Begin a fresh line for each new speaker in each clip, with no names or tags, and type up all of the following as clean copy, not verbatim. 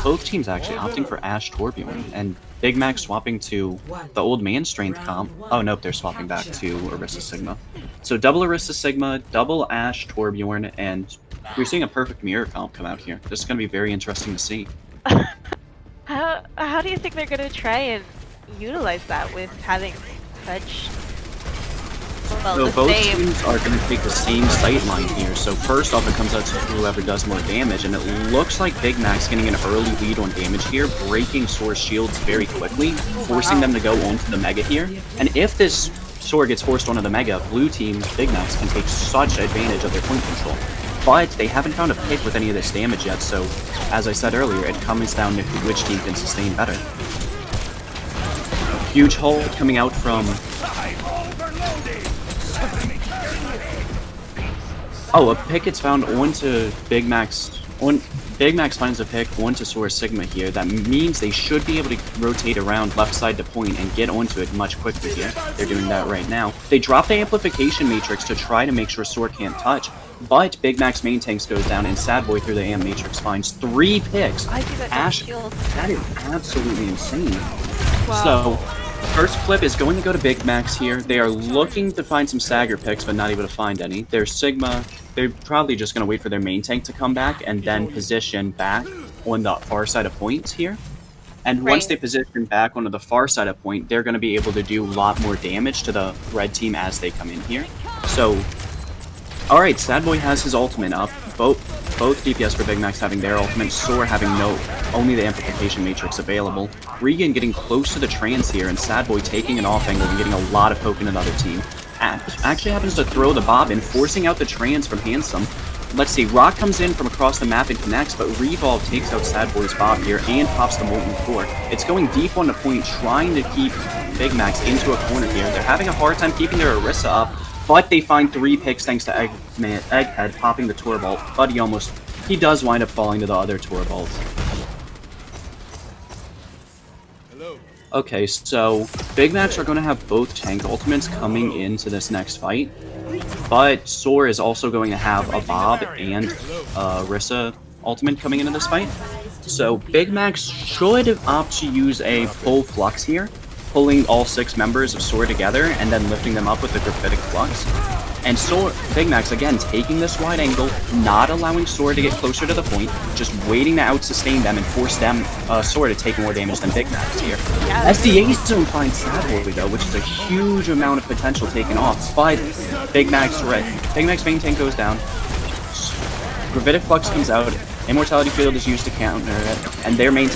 both teams actually opting for Ashe Torbjorn, and Big Mac swapping to the old man strength comp. Oh nope, they're swapping back to Orisa Sigma. So double Orisa Sigma, double Ashe Torbjorn, and we're seeing a perfect mirror comp come out here. This is going to be very interesting to see.
How do you think they're going to try and utilize that with having such... Well,
So both
same.
teams are going to take the same sight line here. So first off, it comes out to whoever does more damage, and it looks like Big Mac's getting an early lead on damage here, breaking Soar's shields very quickly, forcing them to go onto the Mega here. And if this Soar gets forced onto the Mega, blue team Big Macs can take such advantage of their point control. But they haven't found a pick with any of this damage yet, so as I said earlier, it comes down to which team can sustain better. Huge hole coming out from... Oh, a pick gets found onto Big Mac's... Big Mac finds a pick onto Soar Sigma here. That means they should be able to rotate around left side to point and get onto it much quicker here. They're doing that right now. They drop the amplification matrix to try to make sure Soar can't touch, but Big Mac's main tanks goes down and Sad Boy through the AM matrix finds 3 picks. Ashe, that is absolutely insane.
Wow.
So, first flip is going to go to Big Mac's here. They are looking to find some Sagger picks, but not able to find any. Their Sigma, they're probably just going to wait for their main tank to come back and then position back on the far side of point here. And once they position back onto the far side of point, they're going to be able to do a lot more damage to the red team as they come in here. So, alright, Sad Boy has his ultimate up. Both DPS for Big Mac's having their ultimate, Soar having only the amplification matrix available. Regan getting close to the trans here, and Sad Boy taking an off angle and getting a lot of poke into the other team. Actually happens to throw the bobbin, forcing out the trans from Handsome. Let's see, Rock comes in from across the map and connects, but Revolve takes out Sad Boy's bob here and pops the Molten Core. It's going deep on the point, trying to keep Big Mac's into a corner here. They're having a hard time keeping their Orisa up, but they find 3 picks thanks to Egghead popping the Tor Bolt, but he does wind up falling to the other Tor Bolt. Okay, so Big Macs are going to have both tank ultimates coming into this next fight, but Soar is also going to have a Bob and Orisa ultimate coming into this fight. So Big Macs should opt to use a full Flux here, pulling all 6 members of Soar together and then lifting them up with the Graphitic Flux. And Big Mac's again taking this wide angle, not allowing Soar to get closer to the point, just waiting to out-sustain them and force them, Soar to take more damage than Big Mac's here. SDA zone finds Sad Boy though, which is a huge amount of potential taken off, but Big Mac's main tank goes down, Gravitic Flux comes out, Immortality Field is used to counter it, and their main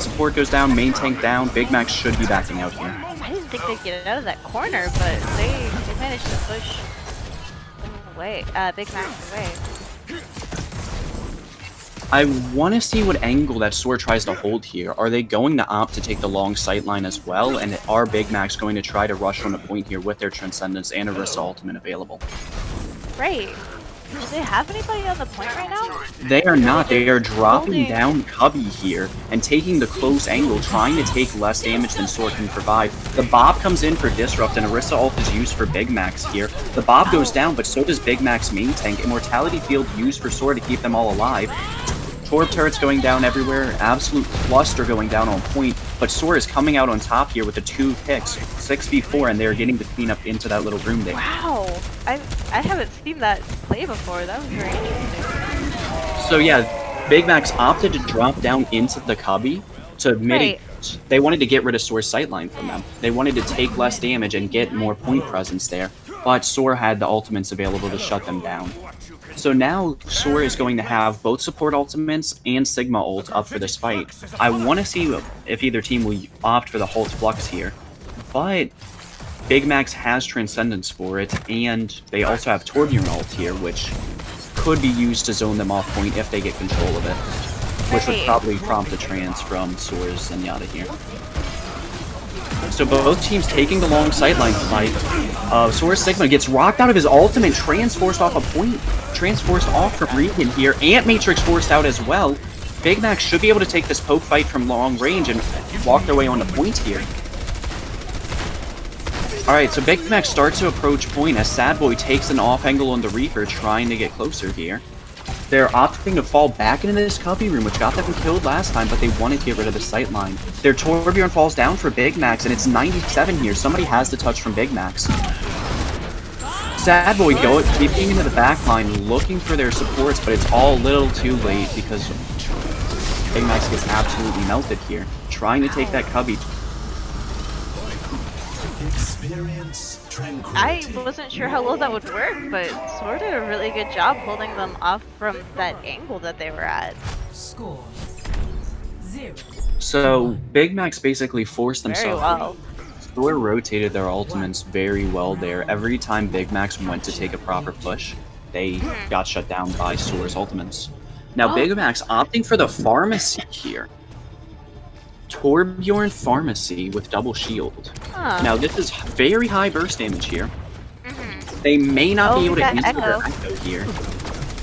support goes down, main tank down, Big Mac should be backing out here.
I didn't think they'd get out of that corner, but they managed to push away, Big Mac's away.
I want to see what angle that Soar tries to hold here. Are they going to opt to take the long sight line as well, and are Big Macs going to try to rush on the point here with their Transcendence and Orisa ultimate available?
Right. Do they have anybody on the point right now?
They are not. They are dropping down Cubby here and taking the close angle, trying to take less damage than Soar can provide. The Bob comes in for Disrupt, and Orisa ult is used for Big Macs here. The Bob goes down, but so does Big Mac's main tank. Immortality Field used for Soar to keep them all alive. Torb turrets going down everywhere, absolute cluster going down on point, but Soar is coming out on top here with the 2 picks, 6v4, and they're getting the cleanup into that little room there.
Wow, I haven't seen that play before. That was very interesting.
So yeah, Big Mac's opted to drop down into the Cubby to mitigate. They wanted to get rid of Soar's sightline from them. They wanted to take less damage and get more point presence there, but Soar had the ultimates available to shut them down. So now Soar is going to have both support ultimates and Sigma ult up for this fight. I want to see if either team will opt for the Halt Flux here, but Big Mac's has Transcendence for it, and they also have Torbjorn ult here, which could be used to zone them off point if they get control of it, which would probably prompt a trans from Soar's Zenyatta here. So both teams taking the long sideline fight. Soar Sigma gets rocked out of his ultimate, transforced off a point, transforced off from Regan here, Ant Matrix forced out as well. Big Mac should be able to take this poke fight from long range and walk their way on the point here. Alright, so Big Mac starts to approach point as Sad Boy takes an off angle on the Reaper, trying to get closer here. They're opting to fall back into this cubby room, which got them killed last time, but they wanted to get rid of the sight line. Their Torbjorn falls down for Big Max, and it's 97 here. Somebody has to touch from Big Max. Sad Boy keeping into the back line, looking for their supports, but it's all a little too late because Big Max gets absolutely melted here. Trying to take that cubby.
I wasn't sure how well that would work, but Soar did a really good job holding them off from that angle that they were at.
Score 0.
So Big Max basically forced
Very
themselves.
well.
Soar rotated their ultimates very well there. Every time Big Max went to take a proper push, they got shut down by Soar's ultimates. Now Big Max opting for the pharmacy here. Torbjorn Pharmacy with double shield.
Huh.
Now this is very high burst damage here. They may not be able to answer their echo here.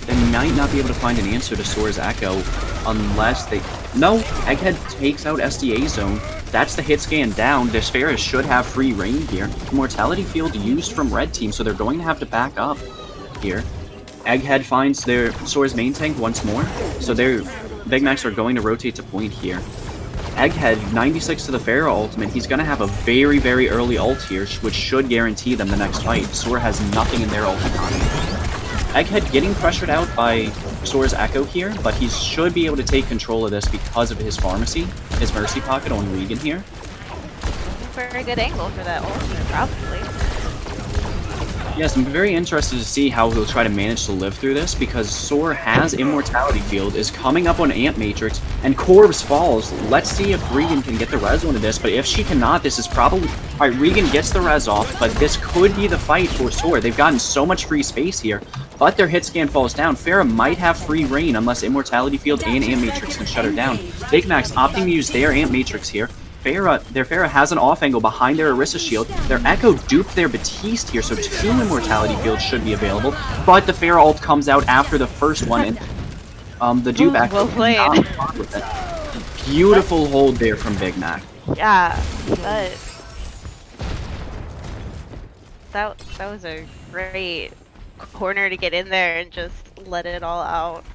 They might not be able to find an answer to Soar's echo unless they... No! Egghead takes out SDA zone. That's the hit scan down. Despair should have free reign here. Immortality field used from red team, so they're going to have to back up here. Egghead finds their Soar's main tank once more, so their Big Max are going to rotate to point here. Egghead, 96 to the Pharaoh ultimate. He's going to have a very, very early ult here, which should guarantee them the next fight. Soar has nothing in their ult economy. Egghead getting pressured out by Soar's Echo here, but he should be able to take control of this because of his pharmacy, his Mercy Pocket on Regan here.
Very good angle for that ultimate, probably.
Yes, I'm very interested to see how he'll try to manage to live through this, because Soar has Immortality Field, is coming up on Amp Matrix, and Corvus falls. Let's see if Regan can get the res onto this, but if she cannot, this is probably... Alright, Regan gets the res off, but this could be the fight for Soar. They've gotten so much free space here, but their hit scan falls down. Pharah might have free reign unless Immortality Field and Amp Matrix can shut her down. Big Max opting to use their Amp Matrix here. Their Pharah has an off angle behind their Orisa shield. Their Echo duped their Batiste here, so 2 Immortality Fields should be available. But the Pharah ult comes out after the first one, and the dupe Echo
well played.
not with it. Beautiful hold there from Big Mac.
Yeah, but that was a great corner to get in there and just let it all out.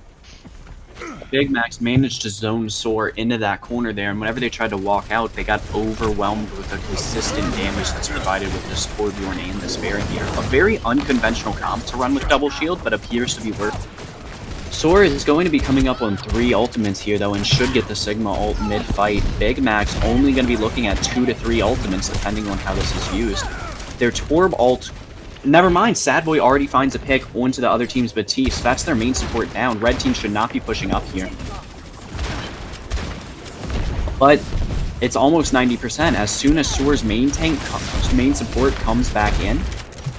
Big Max managed to zone Soar into that corner there, and whenever they tried to walk out, they got overwhelmed with the consistent damage that's provided with the Torbjorn and the Despair here. A very unconventional comp to run with double shield, but appears to be worth. Soar is going to be coming up on 3 ultimates here, though, and should get the Sigma ult mid-fight. Big Max only going to be looking at 2 to 3 ultimates, depending on how this is used. Their Torb ult... Never mind, Sad Boy already finds a pick onto the other team's Batiste. That's their main support down. Red team should not be pushing up here. But it's almost 90%. As soon as Soar's main support comes back in,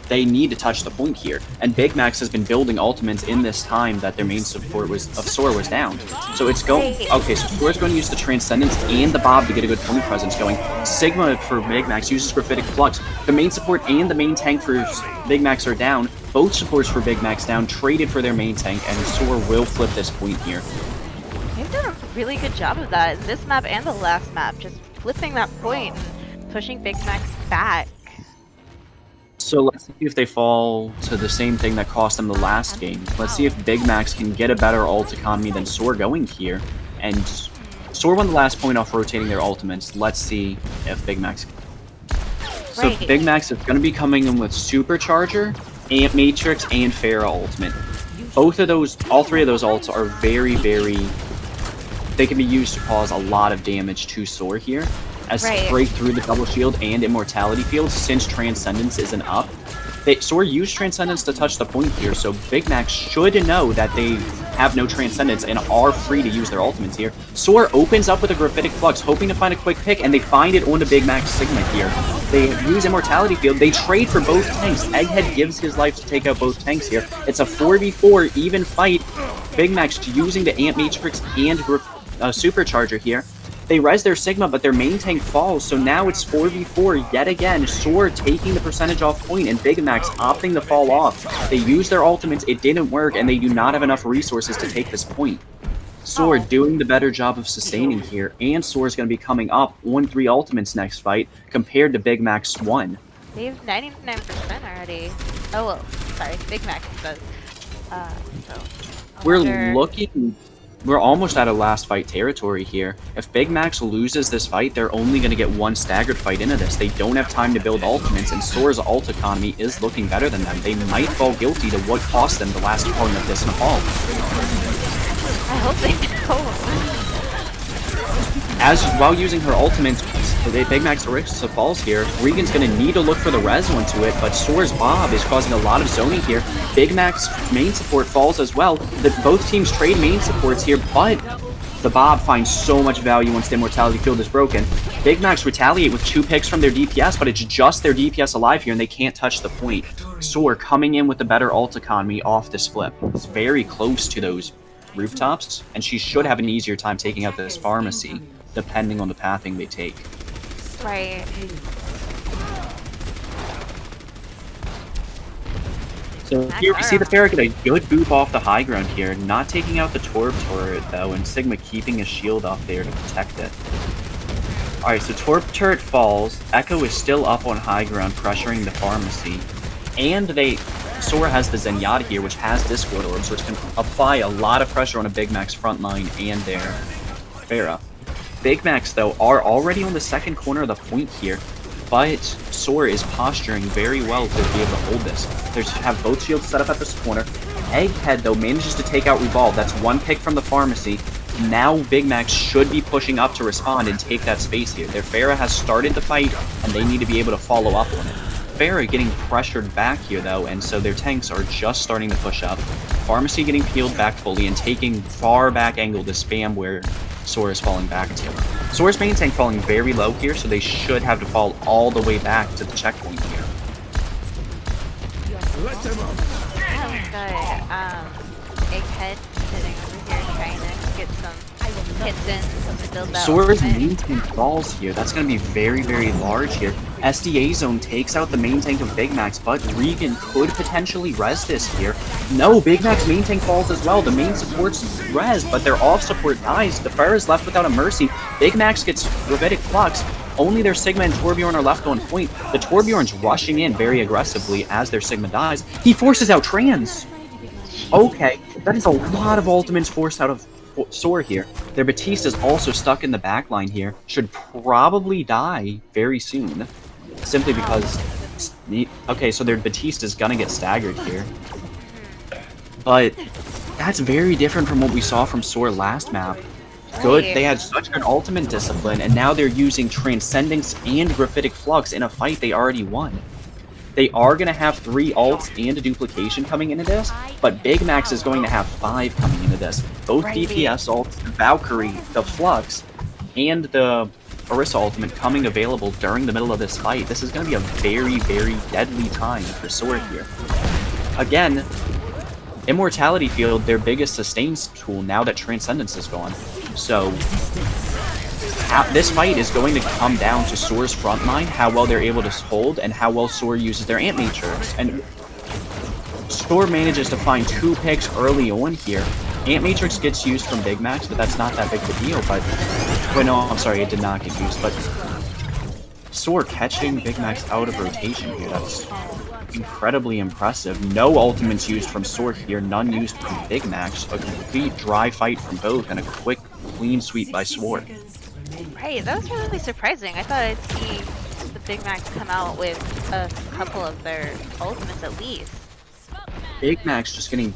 they need to touch the point here. And Big Max has been building ultimates in this time that their main support of Soar was down. So it's going... Okay, so Soar's going to use the Transcendence and the Bob to get a good point presence going. Sigma for Big Max uses Graphitic Flux. The main support and the main tank for Big Max are down. Both supports for Big Max down, traded for their main tank, and Soar will flip this point here.
They've done a really good job of that in this map and the last map, just flipping that point and pushing Big Max back.
So let's see if they fall to the same thing that cost them the last game. Let's see if Big Max can get a better ult economy than Soar going here. And Soar won the last point off rotating their ultimates. Let's see if Big Max... So
Right.
Big Max is going to be coming in with Supercharger, Amp Matrix, and Pharah ultimate. Both of those, all 3 of those ults are very, very... They can be used to cause a lot of damage to Soar here. As
Right.
break through the double shield and immortality field, since Transcendence isn't up. Soar used Transcendence to touch the point here, so Big Max should know that they have no Transcendence and are free to use their ultimates here. Soar opens up with a Graphitic Flux, hoping to find a quick pick, and they find it onto Big Max Sigma here. They use Immortality Field, they trade for both tanks. Egghead gives his life to take out both tanks here. It's a 4v4 even fight. Big Max using the Amp Matrix and Supercharger here. They res their Sigma, but their main tank falls, so now it's 4v4 yet again. Soar taking the percentage off point, and Big Max opting to fall off. They used their ultimates, it didn't work, and they do not have enough resources to take this point. Soar doing the better job of sustaining here, and Soar's going to be coming up on 3 ultimates next fight, compared to Big Max 1.
They have 99% already. Oh, well, sorry, Big Max does. So, I'll
We're almost out of last fight territory here. If Big Max loses this fight, they're only going to get one staggered fight into this. They don't have time to build ultimates, and Soar's ult economy is looking better than them. They might fall guilty to what cost them the last point of this Nepal.
I hope they don't.
While using her ultimate, Big Max risks the falls here. Regan's going to need to look for the res into it, but Soar's Bob is causing a lot of zoning here. Big Max main support falls as well. Both teams trade main supports here, but the Bob finds so much value once the Immortality Field is broken. Big Max retaliate with 2 picks from their DPS, but it's just their DPS alive here, and they can't touch the point. Soar coming in with the better ult economy off this flip. It's very close to those rooftops, and she should have an easier time taking out this pharmacy, depending on the pathing they take.
Right.
So here we see the Pharah get a good boop off the high ground here, not taking out the Torb turret though, and Sigma keeping his shield up there to protect it. Alright, so Torb turret falls, Echo is still up on high ground pressuring the pharmacy, and Soar has the Zenyatta here, which has Discord Orbs, which can apply a lot of pressure on a Big Max front line and their Pharah. Big Max, though, are already on the second corner of the point here, but Soar is posturing very well to be able to hold this. They have both shields set up at this corner. Egghead, though, manages to take out Revolve. That's 1 pick from the pharmacy. Now Big Max should be pushing up to respond and take that space here. Their Pharah has started the fight, and they need to be able to follow up on it. Pharah getting pressured back here, though, and so their tanks are just starting to push up. Pharmacy getting peeled back fully and taking far back angle to spam where Soar is falling back to. Soar's main tank falling very low here, so they should have to fall all the way back to the checkpoint here.
Egghead sitting over here trying to get some hits in to build that.
Soar's main tank falls here. That's going to be very, very large here. SDA zone takes out the main tank of Big Max, but Regan could potentially res this here. No, Big Max main tank falls as well. The main support's res, but their off support dies. The Pharah is left without a mercy. Big Max gets Gravitic Flux. Only their Sigma and Torbjorn are left on point. The Torbjorn's rushing in very aggressively as their Sigma dies. He forces out Trans. Okay, that is a lot of ultimates forced out of Soar here. Their Batiste is also stuck in the backline here. Should probably die very soon. Simply because... Okay, so their Batiste is gonna get staggered here. But that's very different from what we saw from Soar last map. Good, they had such good ultimate discipline, and now they're using Transcendence and Graphitic Flux in a fight they already won. They are going to have 3 ults and a duplication coming into this, but Big Max is going to have 5 coming into this. Both DPS ults, the Valkyrie, the Flux, and the Orisa ultimate coming available during the middle of this fight. This is going to be a very, very deadly time for Soar here. Again, Immortality Field, their biggest sustains tool now that Transcendence is gone. So, this fight is going to come down to Soar's frontline, how well they're able to hold, and how well Soar uses their Ant Matrix. And Soar manages to find 2 picks early on here. Ant Matrix gets used from Big Max, but that's not that big of a deal. But, wait, no, I'm sorry, it did not get used. But Soar catching Big Max out of rotation here, that's incredibly impressive. No ultimates used from Soar here, none used from Big Max. A complete dry fight from both, and a quick, clean sweep by Soar.
Right, that was really surprising. I thought I'd see the Big Max come out with a couple of their ultimates at least.
Big Max just getting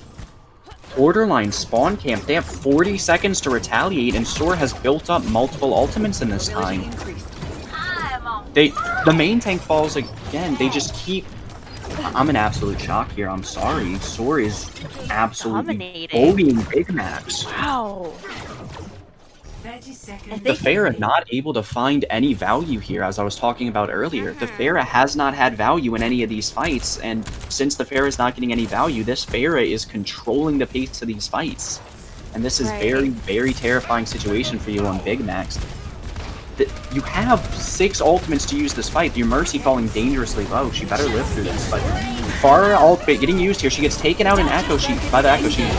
borderline spawn camp. They have 40 seconds to retaliate, and Soar has built up multiple ultimates in this time. The main tank falls again. They just keep... I'm in absolute shock here. I'm sorry. Soar is absolutely bullying Big Max.
Wow.
The Pharah not able to find any value here, as I was talking about earlier. The Pharah has not had value in any of these fights, and since the Pharah is not getting any value, this Pharah is controlling the pace of these fights. And this is very, very terrifying situation for you on Big Max. You have 6 ultimates to use this fight. Your Mercy falling dangerously low. She better live through this, but Pharah ultimate getting used here. She gets taken out in Echo Sheet by the Echo Sheet.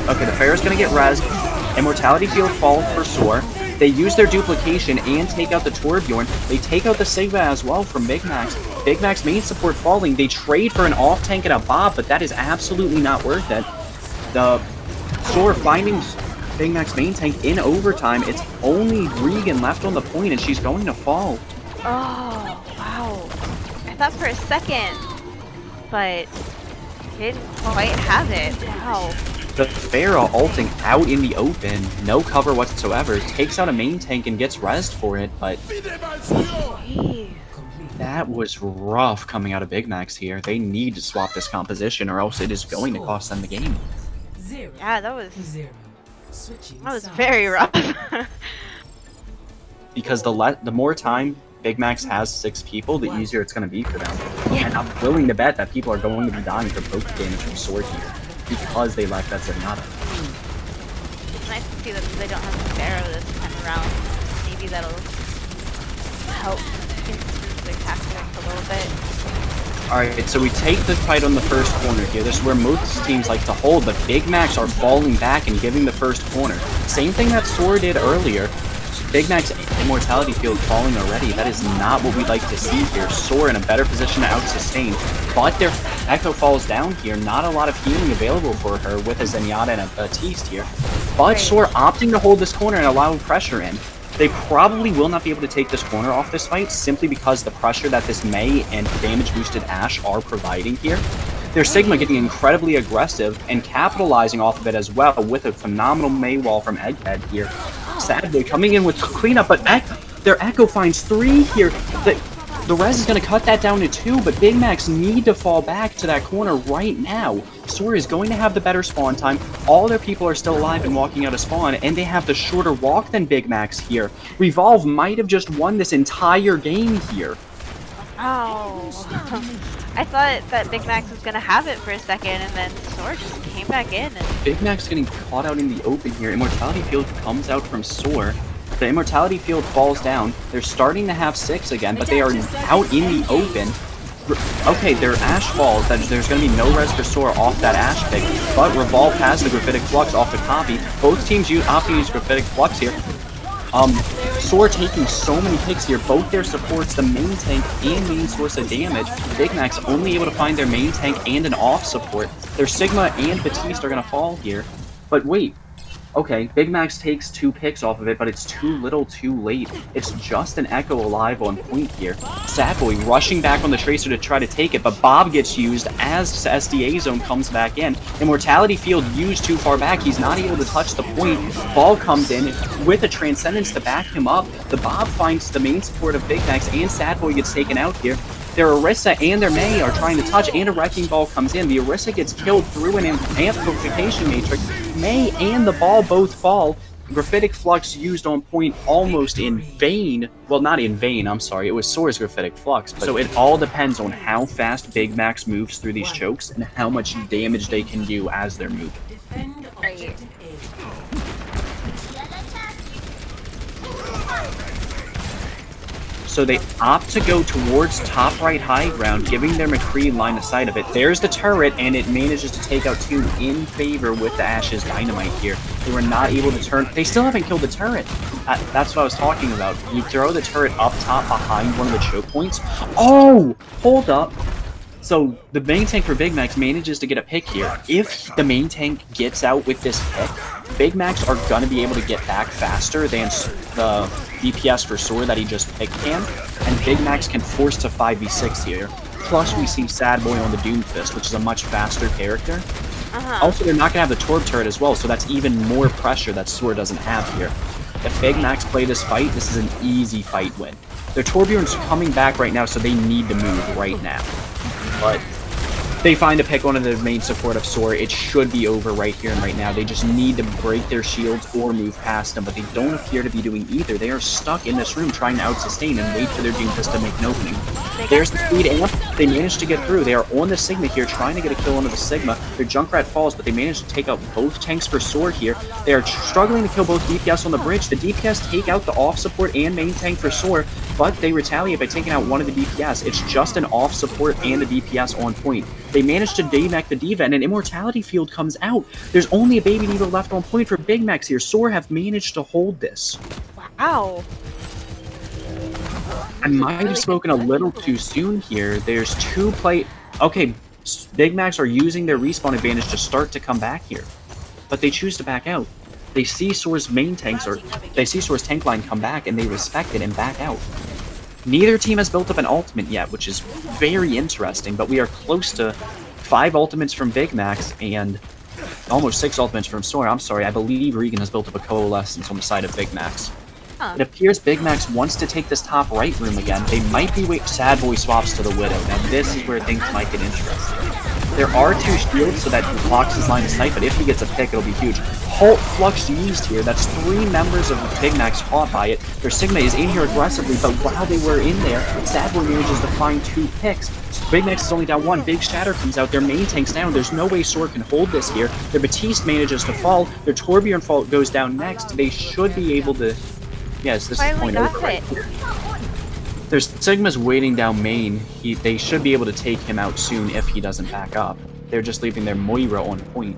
Okay, the Pharah's gonna get rezzed. Immortality Field falls for Soar. They use their duplication and take out the Torbjorn. They take out the Sigma as well from Big Max. Big Max main support falling. They trade for an off tank and a Bob, but that is absolutely not worth it. The Soar finding Big Mac's main tank in overtime. It's only Regan left on the point, and she's going to fall.
Oh, wow. I thought for a second, but didn't quite have it. Wow.
The Pharah ulting out in the open, no cover whatsoever, takes out a main tank and gets rezzed for it, but
Jeez.
that was rough coming out of Big Macs here. They need to swap this composition or else it is going to cost them the game.
0
Yeah, that was
to 0. Switching
that was
sides.
very rough.
Because the more time Big Macs has 6 people, the easier it's going to be for them.
Yeah.
And I'm willing to bet that people are going to be dying for poke damage from Sword here because they lack that Zenyatta.
It's nice to see that they don't have the Pharaoh this time around. Maybe that'll help improve the tactics a little bit.
Alright, so we take the fight on the first corner here. This is where most teams like to hold, but Big Macs are falling back and giving the first corner. Same thing that Soar did earlier. Big Mac's Immortality Field falling already. That is not what we'd like to see here. Soar in a better position to out-sustain, but their Echo falls down here. Not a lot of healing available for her with a Zenyatta and a Baptiste here. But Soar opting to hold this corner and allowing pressure in. They probably will not be able to take this corner off this fight simply because the pressure that this Mei and damage-boosted Ashe are providing here. Their Sigma getting incredibly aggressive and capitalizing off of it as well with a phenomenal Mei wall from Egghead here. Sadly, coming in with cleanup, but their Echo finds 3 here. The res is going to cut that down to 2, but Big Macs need to fall back to that corner right now. Soar is going to have the better spawn time. All their people are still alive and walking out of spawn, and they have the shorter walk than Big Macs here. Revolve might have just won this entire game here.
Oh. I thought that Big Max was gonna have it for a second, and then Soar just came back in. And
Big Mac's getting caught out in the open here. Immortality Field comes out from Soar. The Immortality Field falls down. They're starting to have 6 again, but they are out in the open. Okay, their Ashe falls. There's going to be no res for Soar off that Ashe pick, but Revolve has the Graphitic Flux off the copy. Both teams opt to use Graphitic Flux here. Soar taking so many picks here, both their supports, the main tank and main source of damage. Big Mac's only able to find their main tank and an off support. Their Sigma and Baptiste are going to fall here. But wait, okay, Big Macs takes 2 picks off of it, but it's too little too late. It's just an Echo alive on point here. Sadboy rushing back on the Tracer to try to take it, but Bob gets used as SDA zone comes back in. Immortality Field used too far back. He's not able to touch the point. Ball comes in with a Transcendence to back him up. The Bob finds the main support of Big Macs, and Sadboy gets taken out here. Their Orisa and their Mei are trying to touch, and a Wrecking Ball comes in. The Orisa gets killed through an Amplification Matrix. Mei and the Ball both fall. Graphitic Flux used on point almost in vain. Well, not in vain, I'm sorry. It was Soar's Graphitic Flux. So it all depends on how fast Big Macs moves through these chokes and how much damage they can do as they're moving.
Defend objective A.
So they opt to go towards top right high ground, giving their McCree line of sight of it. There's the turret, and it manages to take out 2 in favor with the Ashe's Dynamite here. They were not able to turn. They still haven't killed the turret. That's what I was talking about. You throw the turret up top behind one of the choke points. Oh! Hold up. So the main tank for Big Macs manages to get a pick here. If the main tank gets out with this pick, Big Macs are going to be able to get back faster than the DPS for Soar that he just picked can, and Big Macs can force to 5v6 here. Plus we see Sadboy on the Doomfist, which is a much faster character. Also, they're not going to have the Torb turret as well, so that's even more pressure that Soar doesn't have here. If Big Macs play this fight, this is an easy fight win. Their Torbjorn's coming back right now, so they need to move right now. But they find a pick one of the main support of Soar. It should be over right here and right now. They just need to break their shields or move past them, but they don't appear to be doing either. They are stuck in this room trying to out-sustain and wait for their Doomfist to make an opening. There's the speed amp. They managed to get through. They are on the Sigma here, trying to get a kill onto the Sigma. Their Junkrat falls, but they managed to take out both tanks for Soar here. They are struggling to kill both DPS on the bridge. The DPS take out the off support and main tank for Soar, but they retaliate by taking out one of the DPS. It's just an off support and a DPS on point. They managed to D-Mech the D.Va, and an Immortality Field comes out. There's only a Baby D.Va left on point for Big Macs here. Soar have managed to hold this.
wow.
I might have spoken a little too soon here. There's 2 play... Okay, Big Macs are using their respawn advantage to start to come back here. but they choose to back out. They see Soar's main tanks, or they see Soar's tank line come back, and they respect it and back out. Neither team has built up an ultimate yet, which is very interesting, but we are close to 5 ultimates from Big Max and almost 6 ultimates from Soar. I'm sorry, I believe Regan has built up a coalescence on the side of Big Max.
Huh.
It appears Big Max wants to take this top right room again. They might be Sad Boy swaps to the Widow. Now this is where things might get interesting. There are 2 shields so that he blocks his line of sight, but if he gets a pick, it'll be huge. Halt Flux used here. That's 3 members of Big Max caught by it. Their Sigma is in here aggressively, but while they were in there, Sad Boy manages to find 2 picks. Big Max is only down 1. Big Shatter comes out. Their main tank's down. There's no way Soar can hold this here. Their Batiste manages to fall. Their Torbjorn fault goes down next. They should be able to... Yes, this is point over right here. There's Sigma's waiting down main. They should be able to take him out soon if he doesn't back up. They're just leaving their Moira on point.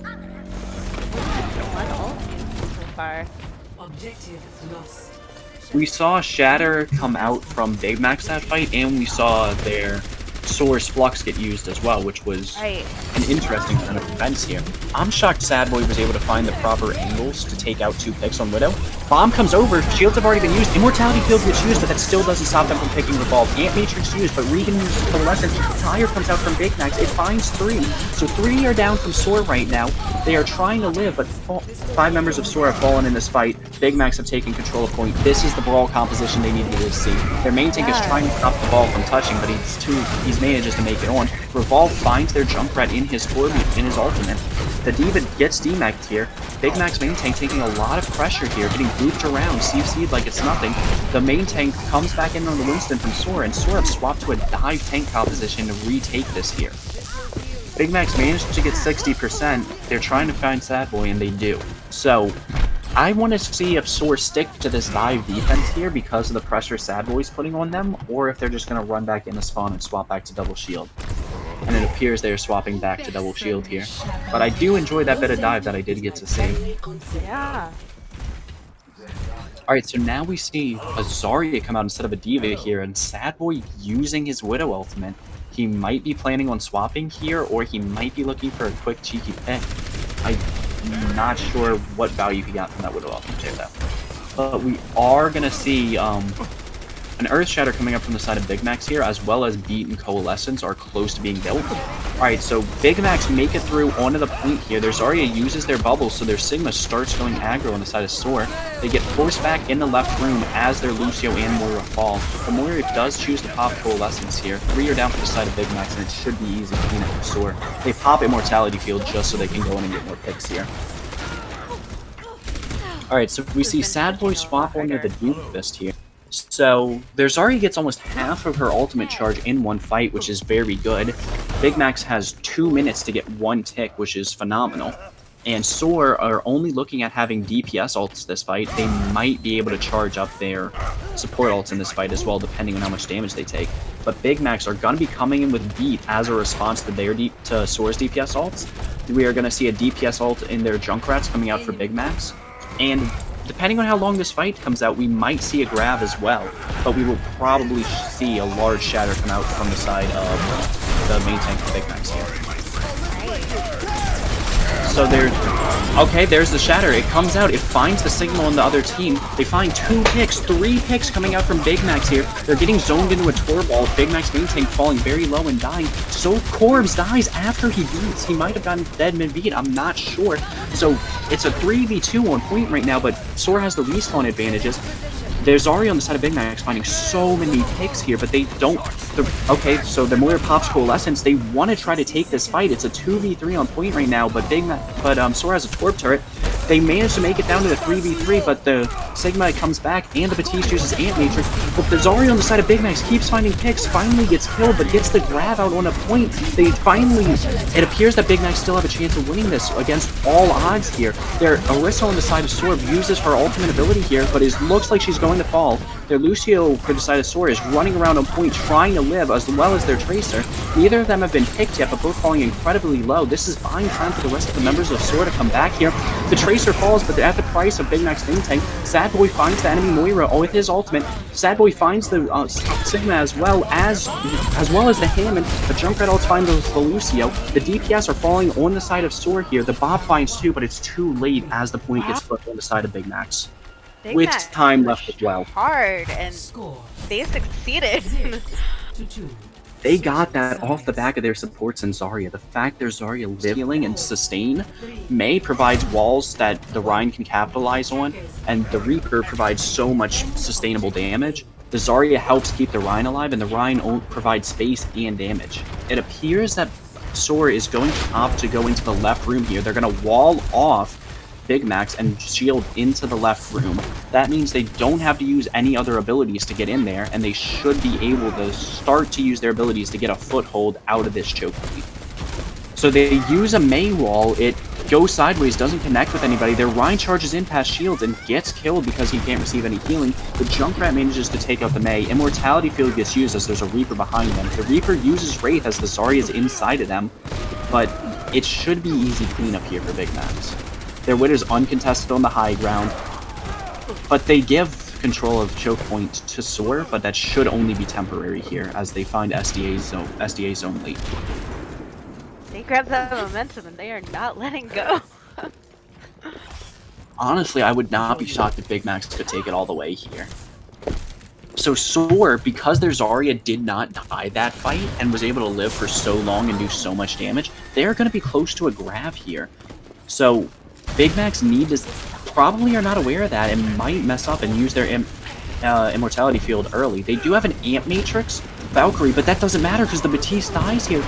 So far.
Objective lost.
We saw Shatter come out from Big Max that fight, and we saw their Soar's Flux get used as well, which was an interesting kind of events here. I'm shocked Sad Boy was able to find the proper angles to take out 2 picks on Widow. Bomb comes over, shields have already been used, Immortality Field gets used, but that still doesn't stop them from picking Revolve. Ant Matrix used, but Regan uses Coalescence. Tire comes out from Big Max, it finds 3. So 3 are down from Soar right now. They are trying to live, but 5 members of Soar have fallen in this fight. Big Max have taken control of point. This is the brawl composition they needed to see. Their main tank is trying to stop the ball from touching, but he manages to make it on. Revolve finds their Junkrat in his ultimate. The Diva gets demaxed here. Big Max main tank taking a lot of pressure here, getting grouped around, CC'd like it's nothing. The main tank comes back in on the Winston from Soar, and Soar have swapped to a dive tank composition to retake this here. Big Max managed to get 60%. They're trying to find Sad Boy, and they do. So, I want to see if Soar stick to this dive defense here because of the pressure Sad Boy's putting on them, or if they're just going to run back in the spawn and swap back to double shield. And it appears they're swapping back to double shield here. But I do enjoy that bit of dive that I did get to see.
Yeah.
Alright, so now we see a Zarya come out instead of a Diva here, and Sad Boy using his Widow ultimate. He might be planning on swapping here, or he might be looking for a quick cheeky pick. I'm not sure what value he got from that Widow ultimate there, though. But we are going to see an Earth Shatter coming up from the side of Big Max here, as well as Beat and Coalescence are close to being built. Alright, so Big Max make it through onto the point here. Their Zarya uses their bubbles, so their Sigma starts going aggro on the side of Soar. They get forced back in the left room as their Lucio and Moira fall. The Moira does choose to pop Coalescence here. 3 are down for the side of Big Max, and it should be easy to clean up for Soar. They pop Immortality Field just so they can go in and get more picks here. Alright, so we see Sad Boy swap onto the Duke Fist here. So, their Zarya gets almost half of her ultimate charge in one fight, which is very good. Big Max has 2 minutes to get 1 tick, which is phenomenal. And Soar are only looking at having DPS ults this fight. They might be able to charge up their support ults in this fight as well, depending on how much damage they take. But Big Max are going to be coming in with Beat as a response to Soar's DPS ults. We are going to see a DPS ult in their Junkrats coming out for Big Max. And depending on how long this fight comes out, we might see a grab as well, but we will probably see a large Shatter come out from the side of the main tank of Big Max here. So there's the Shatter. It comes out, it finds the Sigma on the other team. They find 2 picks, 3 picks coming out from Big Max here. They're getting zoned into a Tor Ball. Big Max main tank falling very low and dying. So Corbs dies after he beats. He might have gotten dead mid-beat, I'm not sure. So it's a 3v2 on point right now, but Soar has the respawn advantages. There's Zarya on the side of Big Max finding so many picks here, but they don't... Okay, so the Moira pops Coalescence. They want to try to take this fight. It's a 2v3 on point right now, but Soar has a Torp turret. They managed to make it down to the 3v3, but the Sigma comes back, and the Batiste uses Ant Matrix. But the Zarya on the side of Big Max keeps finding picks, finally gets killed, but gets the grab out on a point. They finally... It appears that Big Max still have a chance of winning this against all odds here. Their Orisa on the side of Soar uses her ultimate ability here, but it looks like she's going to fall. Their Lucio for the side of Soar is running around on point, trying to live, as well as their Tracer. Neither of them have been picked yet, but both falling incredibly low. This is buying time for the rest of the members of Soar to come back here. The Tracer falls, but at the price of Big Mac's main tank. Sad Boy finds the enemy Moira with his ultimate. Sad Boy finds the Sigma as well as the Hammond. The Junkrat ult finds the Lucio. The DPS are falling on the side of Soar here. The Bob finds two, but it's too late as the point gets flipped on the side of Big Mac's.
Big
With
Mac
time left as well.
hard, and they succeeded.
0-2.
They got that off the back of their supports in Zarya. The fact their Zarya live healing and sustain, Mei provides walls that the Rhine can capitalize on, and the Reaper provides so much sustainable damage. The Zarya helps keep the Rhine alive, and the Rhine provides space and damage. It appears that Soar is going to opt to go into the left room here. They're going to wall off Big Macs and shield into the left room. That means they don't have to use any other abilities to get in there, and they should be able to start to use their abilities to get a foothold out of this choke point. So they use a Mei wall, it goes sideways, doesn't connect with anybody. Their Rhine charges in past shields and gets killed because he can't receive any healing. The Junkrat manages to take out the Mei. Immortality Field gets used as there's a Reaper behind them. The Reaper uses Wraith as the Zarya is inside of them, but it should be easy cleanup here for Big Macs. Their Widow's uncontested on the high ground, but they give control of choke point to Soar, but that should only be temporary here as they find SDA zone late.
They grabbed that momentum and they are not letting go.
Honestly, I would not be shocked if Big Macs could take it all the way here. So Soar, because their Zarya did not die that fight and was able to live for so long and do so much damage, they're going to be close to a grab here. So Big Macs probably are not aware of that and might mess up and use their Immortality Field early. They do have an Amp Matrix Valkyrie, but that doesn't matter because the Batiste dies here.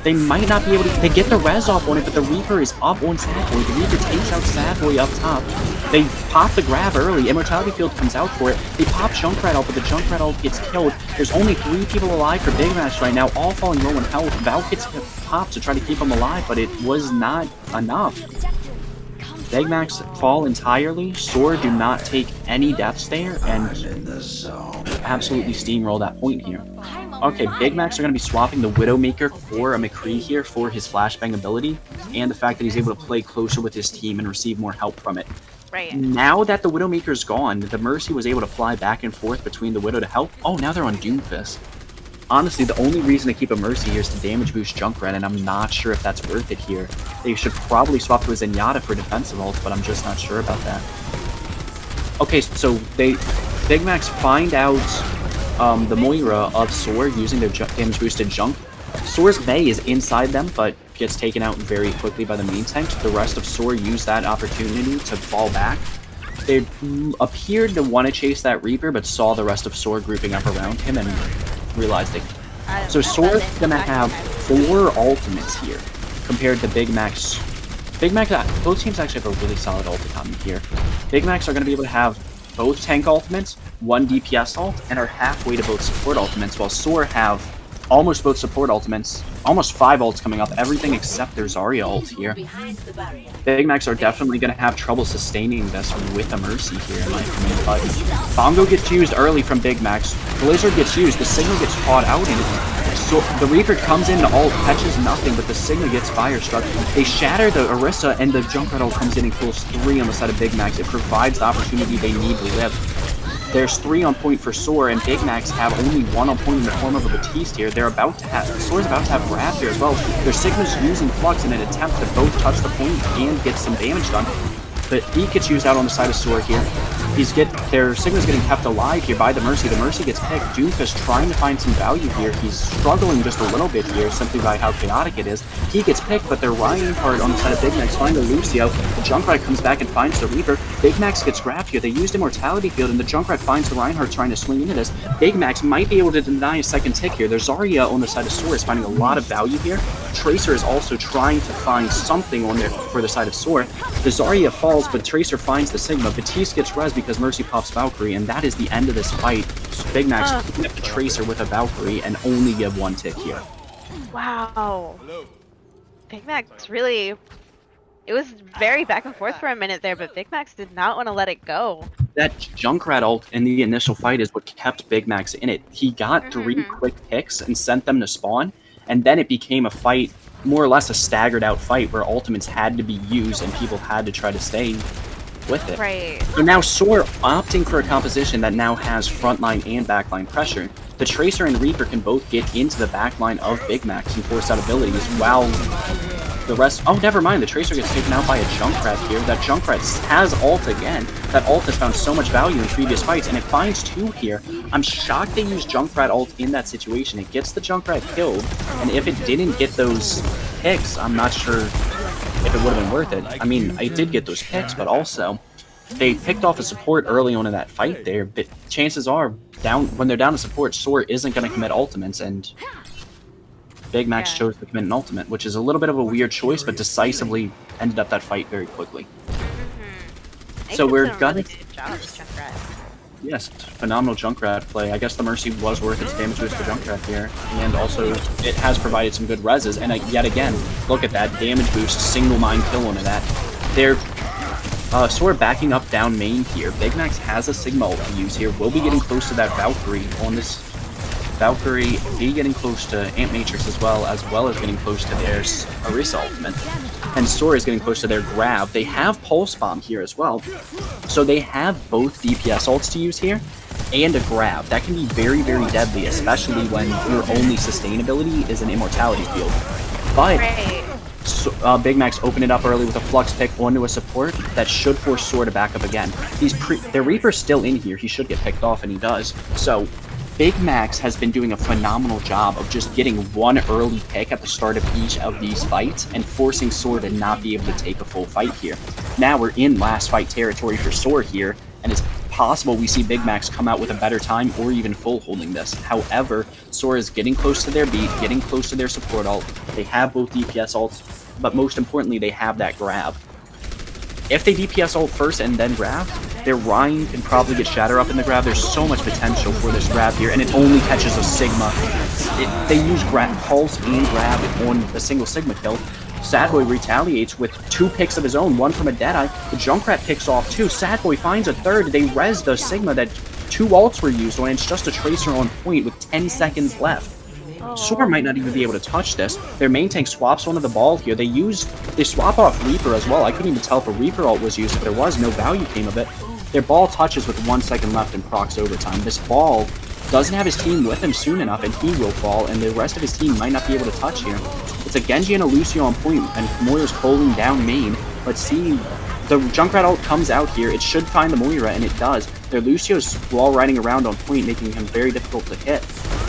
They might not be able to. They get the res off on it, but the Reaper is up on Sad Boy. The Reaper takes out Sad Boy up top. They pop the grab early. Immortality Field comes out for it. They pop Junkrat ult, but the Junkrat ult gets killed. There's only 3 people alive for Big Macs right now, all falling low in health. Val gets popped to try to keep them alive, but it was not enough. Big Macs fall entirely. Soar do not take any deaths there and absolutely steamroll that point here. Okay, Big Macs are going to be swapping the Widowmaker for a McCree here for his flashbang ability and the fact that he's able to play closer with his team and receive more help from it.
Right.
Now that the Widowmaker's gone, the Mercy was able to fly back and forth between the Widow to help. Oh, now they're on Doomfist. Honestly, the only reason to keep a Mercy here is to damage boost Junkrat, and I'm not sure if that's worth it here. They should probably swap to a Zenyatta for defensive ult, but I'm just not sure about that. Okay, so Big Macs find out the Moira of Soar using their damage boosted Junk. Soar's Mei is inside them, but gets taken out very quickly by the main tank. The rest of Soar use that opportunity to fall back. They appeared to want to chase that Reaper, but saw the rest of Soar grouping up around him and realized it. So Soar's gonna have 4 ultimates here compared to Big Macs. Big Macs, both teams actually have a really solid ult economy here. Big Macs are gonna be able to have both tank ultimates, 1 DPS ult, and are halfway to both support ultimates, while Soar have almost both support ultimates, almost 5 ults coming up, everything except their Zarya ult here. Big Macs are definitely going to have trouble sustaining this with a Mercy here, in my opinion, but Bongo gets used early from Big Macs, Blizzard gets used, the Signal gets caught out, and so the Reaper comes in to ult, catches nothing, but the Signal gets fire struck. They shatter the Orisa, and the Junkrat ult comes in and kills 3 on the side of Big Macs. It provides the opportunity they need to live. There's 3 on point for Soar, and Big Macs have only 1 on point in the form of a Batiste here. Soar's about to have grab here as well. Their Sigma's using Flux in an attempt to both touch the point and get some damage done. But he gets used out on the side of Soar here. Their Sigma's getting kept alive here by the Mercy. The Mercy gets picked. Doomfist trying to find some value here. He's struggling just a little bit here simply by how chaotic it is. He gets picked, but their Reinhardt on the side of Big Macs finds the Lucio. The Junkrat comes back and finds the Reaper. Big Macs gets grabbed here. They used Immortality Field, and the Junkrat finds the Reinhardt trying to swing into this. Big Macs might be able to deny a second tick here. Their Zarya on the side of Soar is finding a lot of value here. Tracer is also trying to find something on there for the side of Soar. The Zarya falls, but Tracer finds the Sigma. Batiste gets res because Mercy pops Valkyrie, and that is the end of this fight. Big Macs picking up the Tracer with a Valkyrie and only give 1 tick here.
Wow. Big Mac's really... It was very back and forth for a minute there, but Big Macs did not want to let it go.
That Junkrat ult in the initial fight is what kept Big Macs in it. He got 3 quick picks and sent them to spawn, and then it became a fight more or less a staggered out fight where ultimates had to be used and people had to try to stay with it.
Right.
So now Soar opting for a composition that now has frontline and backline pressure. The Tracer and Reaper can both get into the backline of Big Max and force out abilities while the rest... Oh, never mind. The Tracer gets taken out by a Junkrat here. That Junkrat has ult again. That ult has found so much value in previous fights, and it finds 2 here. I'm shocked they used Junkrat ult in that situation. It gets the Junkrat killed, and if it didn't get those picks, I'm not sure if it would have been worth it. I mean, I did get those picks, but also they picked off a support early on in that fight there, but chances are, when they're down to support, Soar isn't going to commit ultimates, and Big Max chose to commit an ultimate, which is a little bit of a weird choice, but decisively ended up that fight very quickly. So we're gonna... Yes, phenomenal Junkrat play. I guess the Mercy was worth its damage boost for Junkrat here, and also it has provided some good reses, and yet again, look at that damage boost, single mind kill onto that. They're Soar backing up down main here. Big Max has a Sigma ult to use here. We'll be getting close to that Valkyrie on this. Valkyrie be getting close to Ant Matrix as well as getting close to their Orisa ultimate. And Soar is getting close to their grab. They have Pulse Bomb here as well. So they have both DPS ults to use here and a grab. That can be very, very deadly, especially when your only sustainability is an immortality field. But Big Max opened it up early with a Flux pick onto a support that should force Soar to back up again. Their Reaper's still in here. He should get picked off, and he does. So Big Max has been doing a phenomenal job of just getting one early pick at the start of each of these fights and forcing Soar to not be able to take a full fight here. Now we're in last fight territory for Soar here, and it's possible we see Big Max come out with a better time or even full holding this. However, Soar is getting close to their beat, getting close to their support ult. They have both DPS ults, but most importantly, they have that grab. If they DPS ult first and then grab, their Ryan can probably get Shatter up in the grab. There's so much potential for this grab here, and it only catches a Sigma. They use Pulse and grab on a single Sigma kill. Sadboy retaliates with 2 picks of his own, one from a Deadeye. The Junkrat picks off 2. Sadboy finds a 3rd. They res the Sigma that 2 ults were used on. It's just a Tracer on point with 10 seconds left. Soar might not even be able to touch this. Their main tank swaps onto the ball here. They swap off Reaper as well. I couldn't even tell if a Reaper ult was used, but there was no value came of it. Their ball touches with 1 second left and procs overtime. This ball doesn't have his team with him soon enough, and he will fall, and the rest of his team might not be able to touch here. It's a Genji and a Lucio on point, and Moira's holding down main. Let's see. The Junkrat ult comes out here. It should find the Moira, and it does. Their Lucio's wall riding around on point, making him very difficult to hit.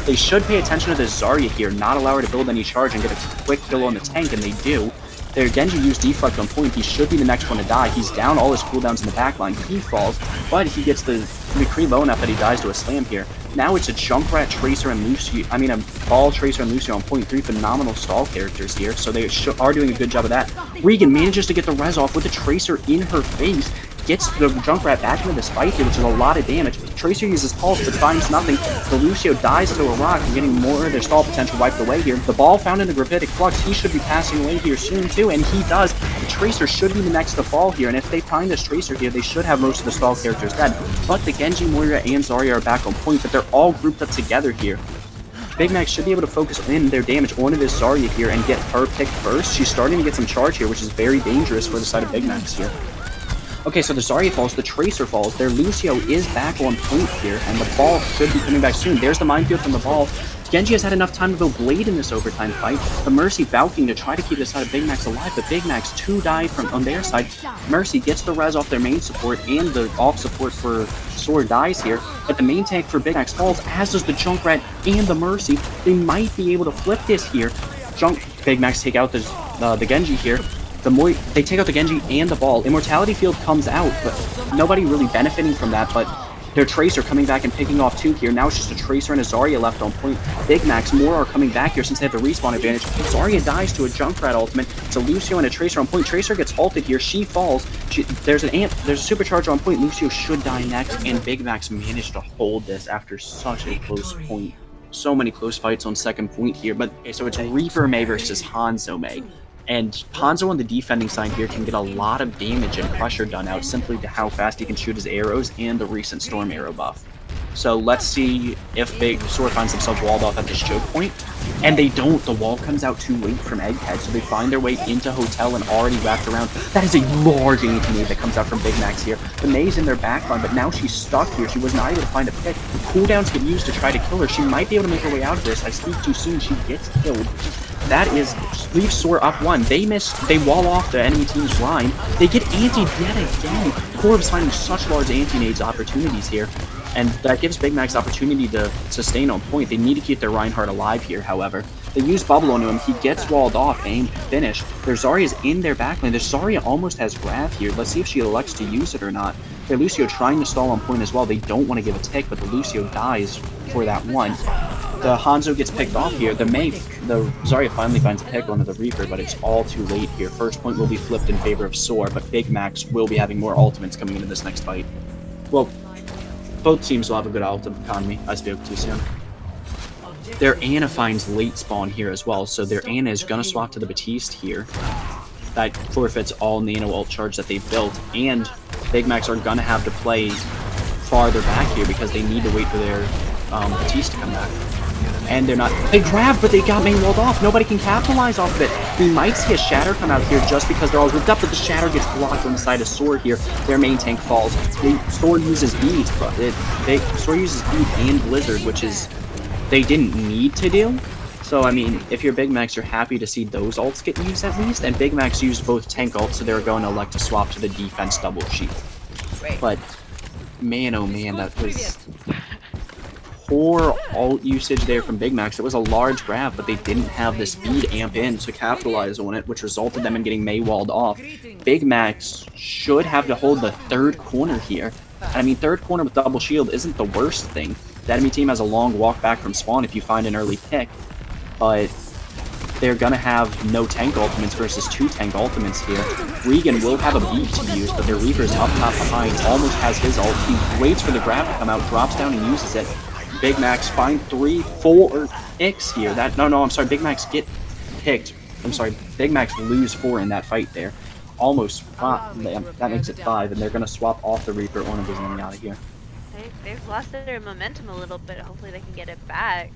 They should pay attention to this Zarya here, not allow her to build any charge and get a quick kill on the tank, and they do. Their Genji used Deflect on point. He should be the next one to die. He's down all his cooldowns in the backline. He falls, but he gets the McCree low enough that he dies to a slam here. Now it's a Junkrat, Tracer, and Lucio. I mean, a Ball, Tracer, and Lucio on point. 3 phenomenal stall characters here, so they are doing a good job of that. Regan manages to get the res off with the Tracer in her face. Gets the Junkrat back into this fight here, which is a lot of damage. Tracer uses Pulse, but finds nothing. The Lucio dies to a rock, and getting more of their stall potential wiped away here. The ball found in the Gravitic Flux, he should be passing away here soon too, and he does. The Tracer should be the next to fall here, and if they find this Tracer here, they should have most of the stall characters dead. But the Genji, Moira, and Zarya are back on point, but they're all grouped up together here. Big Max should be able to focus in their damage onto this Zarya here and get her picked first. She's starting to get some charge here, which is very dangerous for the side of Big Max here. Okay, so the Zarya falls, the Tracer falls, their Lucio is back on point here, and the ball should be coming back soon. There's the minefield from the ball. Genji has had enough time to go Blade in this overtime fight. The Mercy Valking to try to keep the side of Big Max alive, but Big Max 2 died on their side. Mercy gets the res off their main support, and the off support for Soar dies here, but the main tank for Big Max falls, as does the Junkrat and the Mercy. They might be able to flip this here. Big Max take out the Genji here. They take out the Genji and the ball. Immortality Field comes out, but nobody really benefiting from that, but their Tracer coming back and picking off 2 here. Now it's just a Tracer and a Zarya left on point. Big Max, more are coming back here since they have the respawn advantage. Zarya dies to a Junkrat ultimate. It's a Lucio and a Tracer on point. Tracer gets halted here. She falls. There's a Supercharger on point. Lucio should die next, and Big Max managed to hold this after such a close point. So many close fights on second point here, but so it's Reaper May versus Hanzo May. And Hanzo on the defending side here can get a lot of damage and pressure done out simply to how fast he can shoot his arrows and the recent Storm Arrow buff. So let's see if Soar finds themselves walled off at this choke point. And they don't. The wall comes out too late from Egghead, so they find their way into Hotel and already wrapped around. That is a large anti-nade that comes out from Big Max here. The May's in their backline, but now she's stuck here. She was not able to find a pick. Cooldowns get used to try to kill her. She might be able to make her way out of this. I speak too soon. She gets killed. That is, leaves Soar up 1. They wall off the enemy team's line. They get antied yet again. Corb's finding such large anti-nades opportunities here. And that gives Big Max opportunity to sustain on point. They need to keep their Reinhardt alive here, however. They use Bubble onto him. He gets walled off and finished. Their Zarya is in their backline. Their Zarya almost has Grav here. Let's see if she elects to use it or not. Their Lucio trying to stall on point as well. They don't want to give a tick, but the Lucio dies for that one. The Hanzo gets picked off here. The Zarya finally finds a pick onto the Reaper, but it's all too late here. First point will be flipped in favor of Soar, but Big Max will be having more ultimates coming into this next fight. Well, both teams will have a good ultimate economy. I spoke too soon. Their Ana finds late spawn here as well, so their Ana is going to swap to the Batiste here. That forfeits all nano ult charge that they've built, and Big Max are going to have to play farther back here because they need to wait for their Batiste to come back. And they're not. They grab, but they got main walled off. Nobody can capitalize off of it. We might see a Shatter come out here just because they're all ripped up, but the Shatter gets blocked on the side of Soar here. Their main tank falls. Soar uses beads, but Soar uses bead and Blizzard, which is they didn't need to do. So I mean, if you're Big Max, you're happy to see those ults get used at least. And Big Max used both tank ults, so they're going to elect to swap to the defense double shield. But man, oh man, that was poor ult usage there from Big Max. It was a large grab, but they didn't have the speed amp in to capitalize on it, which resulted them in getting Mei walled off. Big Max should have to hold the third corner here. I mean, third corner with double shield isn't the worst thing. The enemy team has a long walk back from spawn if you find an early pick, but they're gonna have no tank ultimates versus 2 tank ultimates here. Regan will have a beat to use, but their Reaper's up top behind, almost has his ult. He waits for the grab to come out, drops down and uses it. Big Max find 3, 4 picks here. I'm sorry, Big Max get picked. I'm sorry, Big Max lose 4 in that fight there. Almost 5. That makes it 5, and they're gonna swap off the Reaper on a out of here.
They've lost their momentum a little bit. Hopefully they can get it back.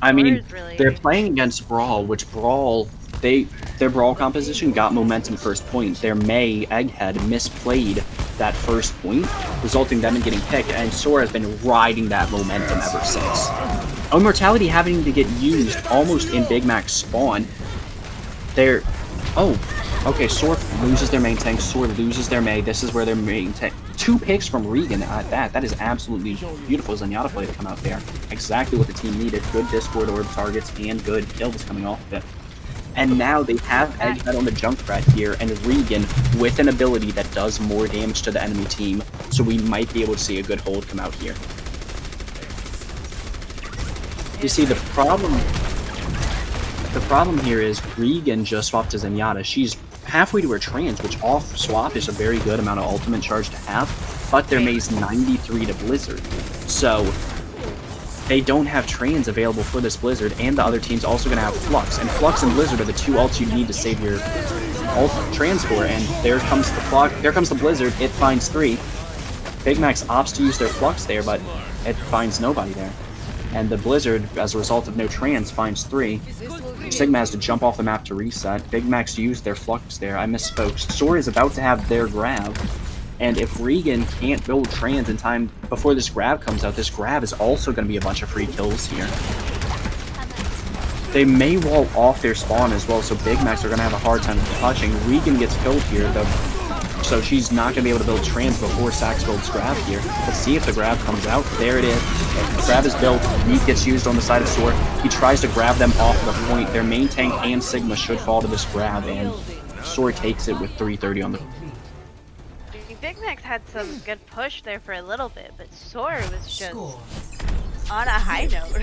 I mean, they're playing against Brawl, which Brawl, their Brawl composition got momentum first point. Their Mei Egghead misplayed that first point, resulting them in getting picked, and Soar has been riding that momentum ever since. Immortality having to get used almost in Big Max spawn. Okay, Soar loses their main tank, Soar loses their Mei. This is where their main tank. 2 picks from Regan at that. That is absolutely beautiful Zenyatta play to come out there. Exactly what the team needed. Good Discord orb targets and good kills coming off of it. And now they have Egghead on the Junkrat here, and Regan with an ability that does more damage to the enemy team, so we might be able to see a good hold come out here. You see, the problem here is Regan just swapped to Zenyatta. She's halfway to her trans, which off swap is a very good amount of ultimate charge to have, but their Mei's 93 to Blizzard. So they don't have trans available for this Blizzard, and the other team's also going to have Flux. And Flux and Blizzard are the 2 ults you need to save your ult trans for, and there comes the Flux, there comes the Blizzard, it finds 3. Big Max opts to use their Flux there, but it finds nobody there. And the Blizzard, as a result of no trans, finds 3. Sigma has to jump off the map to reset. Big Max used their Flux there. I misspoke. Soar is about to have their grab. And if Regan can't build trans in time before this grab comes out, this grab is also going to be a bunch of free kills here. They may wall off their spawn as well, so Big Max are going to have a hard time touching. Regan gets killed here, so she's not going to be able to build trans before Sax builds grab here. Let's see if the grab comes out. There it is. The grab is built. Neat gets used on the side of Soar. He tries to grab them off the point. Their main tank and Sigma should fall to this grab, and Soar takes it with 330 on the...
Big Max had some good push there for a little bit, but Soar was just on a high note.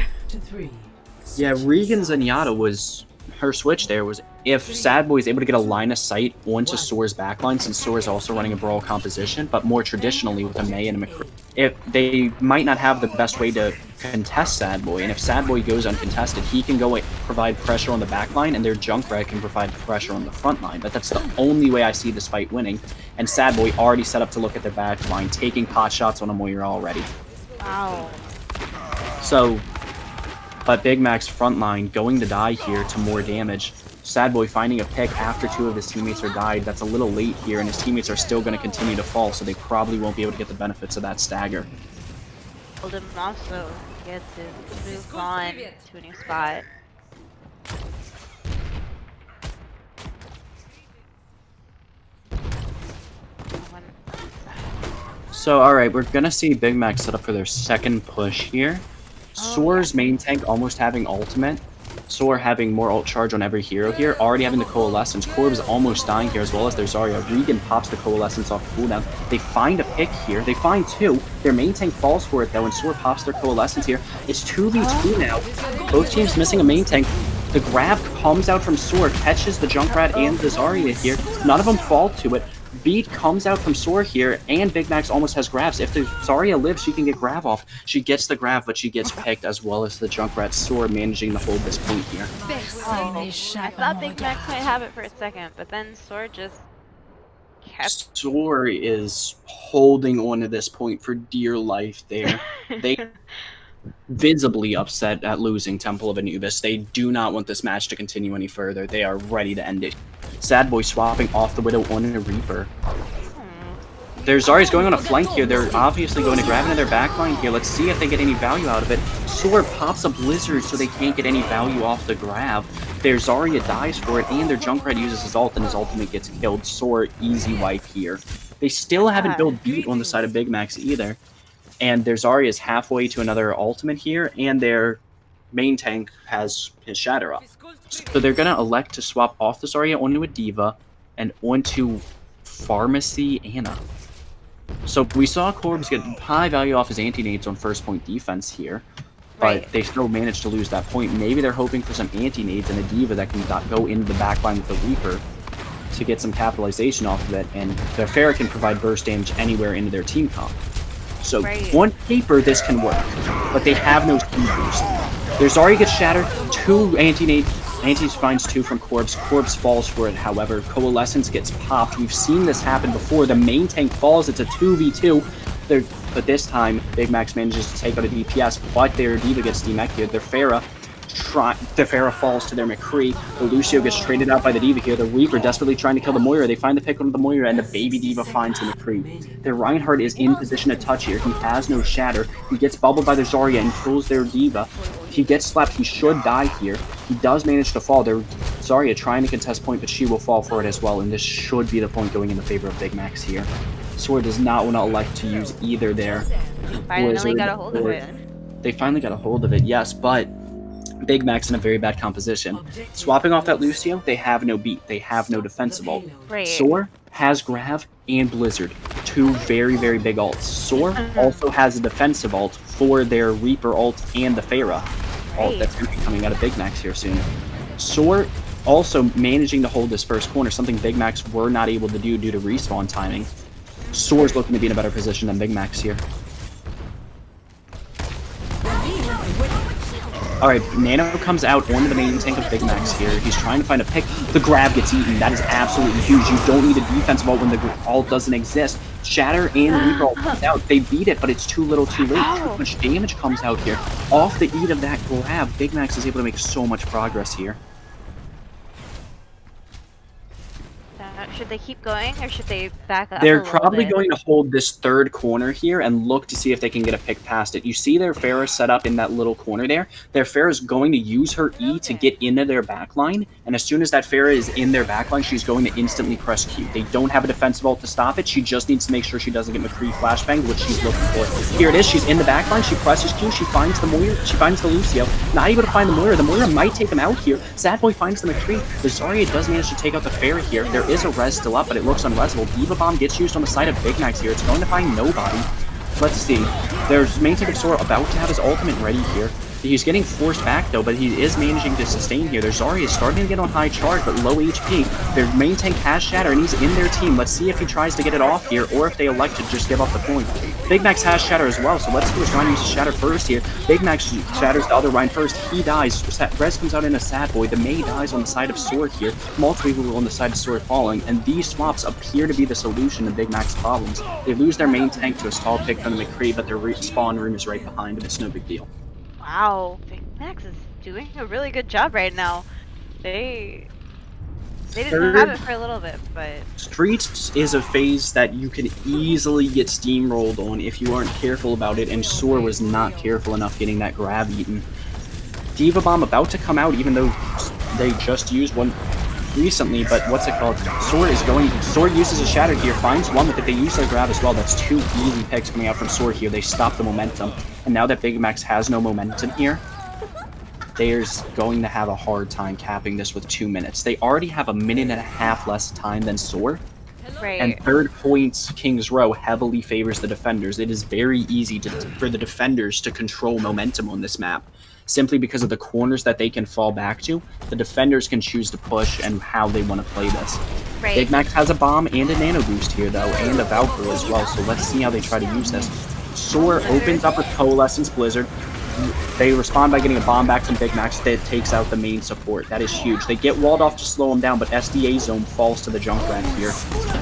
Yeah, Regan Zenyatta was... Her switch there was if Sad Boy is able to get a line of sight onto Soar's backline, since Soar is also running a Brawl composition, but more traditionally with a Mei and a McCree. If they might not have the best way to contest Sad Boy, and if Sad Boy goes uncontested, he can go provide pressure on the backline, and their Junkrat can provide pressure on the front line. But that's the only way I see this fight winning, and Sad Boy already set up to look at their backline, taking pot shots on a Moira already.
Wow.
So, but Big Mac's front line going to die here to more damage. Sad Boy finding a pick after 2 of his teammates are died. That's a little late here, and his teammates are still going to continue to fall, so they probably won't be able to get the benefits of that stagger.
Golden also gets to move on to a new spot.
So, alright, we're going to see Big Mac set up for their second push here. Soar's main tank almost having ultimate. Soar having more ult charge on every hero here, already having the Coalescence. Korb is almost dying here as well as their Zarya. Regan pops the Coalescence off cooldown. They find a pick here. They find 2. Their main tank falls for it though, and Soar pops their Coalescence here. It's 2v2 now. Both teams missing a main tank. The grab comes out from Soar, catches the Junkrat and the Zarya here. None of them fall to it. Beat comes out from Soar here, and Big Max almost has grabs. If the Zarya lives, she can get grab off. She gets the grab, but she gets picked as well as the Junkrat. Soar managing to hold this point here.
I thought Big Max might have it for a second, but then Soar just kept...
Soar is holding on to this point for dear life there. They visibly upset at losing Temple of Anubis. They do not want this match to continue any further. They are ready to end it. Sad Boy swapping off the Widow on a Reaper. Their Zarya's going on a flank here. They're obviously going to grab into their backline here. Let's see if they get any value out of it. Soar pops a Blizzard so they can't get any value off the grab. Their Zarya dies for it, and their Junkrat uses his ult, and his ultimate gets killed. Soar easy wipe here. They still haven't built Beat on the side of Big Max either. And their Zarya is halfway to another ultimate here, and their main tank has his Shatter up. So they're going to elect to swap off the Zarya onto a Diva and onto Pharmacy Anna. So we saw Corbs get high value off his anti-nades on first point defense here, but they still managed to lose that point. Maybe they're hoping for some anti-nades and a Diva that can go into the backline with the Reaper to get some capitalization off of it, and their Pharah can provide burst damage anywhere into their team comp. So on paper, this can work, but they have no speed boost. Their Zarya gets shattered, 2 anti-nades. Antis finds 2 from Corpse. Corpse falls for it, however. Coalescence gets popped. We've seen this happen before. The main tank falls. It's a 2v2. But this time, Big Max manages to take out a DPS, but their Diva gets demeched here. Their Pharah falls to their McCree. The Lucio gets traded out by the Diva here. The Reaper desperately trying to kill the Moira. They find the pick on the Moira, and the baby Diva finds the McCree. Their Reinhardt is in position to touch here. He has no shatter. He gets bubbled by their Zarya and kills their Diva. He gets slapped. He should die here. He does manage to fall. Their Zarya trying to contest point, but she will fall for it as well, and this should be the point going in the favor of Big Max here. Soar does not want to elect to use either there.
Finally got a hold of it.
They finally got a hold of it, yes, but Big Max in a very bad composition. Swapping off that Lucio, they have no beat. They have no defensive ult. Soar has Grav and Blizzard. 2 very, very big ults. Soar also has a defensive ult for their Reaper ult and the Pharah ult that's going to be coming out of Big Max here soon. Soar also managing to hold this first corner, something Big Max were not able to do due to respawn timing. Soar's looking to be in a better position than Big Max here. Alright, Nano comes out onto the main tank of Big Max here. He's trying to find a pick. The grab gets eaten. That is absolutely huge. You don't need a defensive ult when the ult doesn't exist. Shatter and Reaper ult comes out. They beat it, but it's too little too late. Too much damage comes out here. Off the eat of that grab, Big Max is able to make so much progress here.
Should they keep going, or should they back up?
They're probably going to hold this third corner here and look to see if they can get a pick past it. You see their Pharah set up in that little corner there. Their Pharah is going to use her E to get into their backline, and as soon as that Pharah is in their backline, she's going to instantly press Q. They don't have a defensive ult to stop it. She just needs to make sure she doesn't get McCree flashbanged, which she's looking for. Here it is. She's in the backline. She presses Q. She finds the Moira. She finds the Lucio. Not able to find the Moira. The Moira might take them out here. Sad Boy finds the McCree. The Zarya does manage to take out the Pharah here. There is a res still up, but it looks unresable. Diva Bomb gets used on the side of Big Max here. It's going to find nobody. Let's see. There's main tank of Soar about to have his ultimate ready here. He's getting forced back though, but he is managing to sustain here. Their Zarya is starting to get on high charge, but low HP. Their main tank has Shatter, and he's in their team. Let's see if he tries to get it off here, or if they elect to just give up the point. Big Max has Shatter as well, so let's see what's Ryan uses Shatter first here. Big Max shatters the other Ryan first. He dies. Rez comes out in a sad boy. The Mei dies on the side of Soar here. Multiple people on the side of Soar falling, and these swaps appear to be the solution to Big Max's problems. They lose their main tank to a stall pick from the McCree, but their spawn room is right behind him. It's no big deal.
Wow, Big Max is doing a really good job right now. They didn't have it for a little bit, but...
Streets is a phase that you can easily get steamrolled on if you aren't careful about it, and Soar was not careful enough getting that grab eaten. Diva Bomb about to come out, even though they just used one recently, but what's it called? Soar uses a Shatter here, finds one with it, they use their grab as well. That's 2 easy picks coming out from Soar here. They stop the momentum, and now that Big Max has no momentum here, they're going to have a hard time capping this with 2 minutes. They already have a minute and a half less time than Soar.
Right.
And third points King's Row heavily favors the defenders. It is very easy for the defenders to control momentum on this map. Simply because of the corners that they can fall back to, the defenders can choose to push and how they want to play this.
Right.
Big Max has a bomb and a nano boost here though, and a Valkyrie as well, so let's see how they try to use this. Soar opens up with Coalescence Blizzard. They respond by getting a bomb back from Big Max that takes out the main support. That is huge. They get walled off to slow them down, but SDA zone falls to the Junkrat here.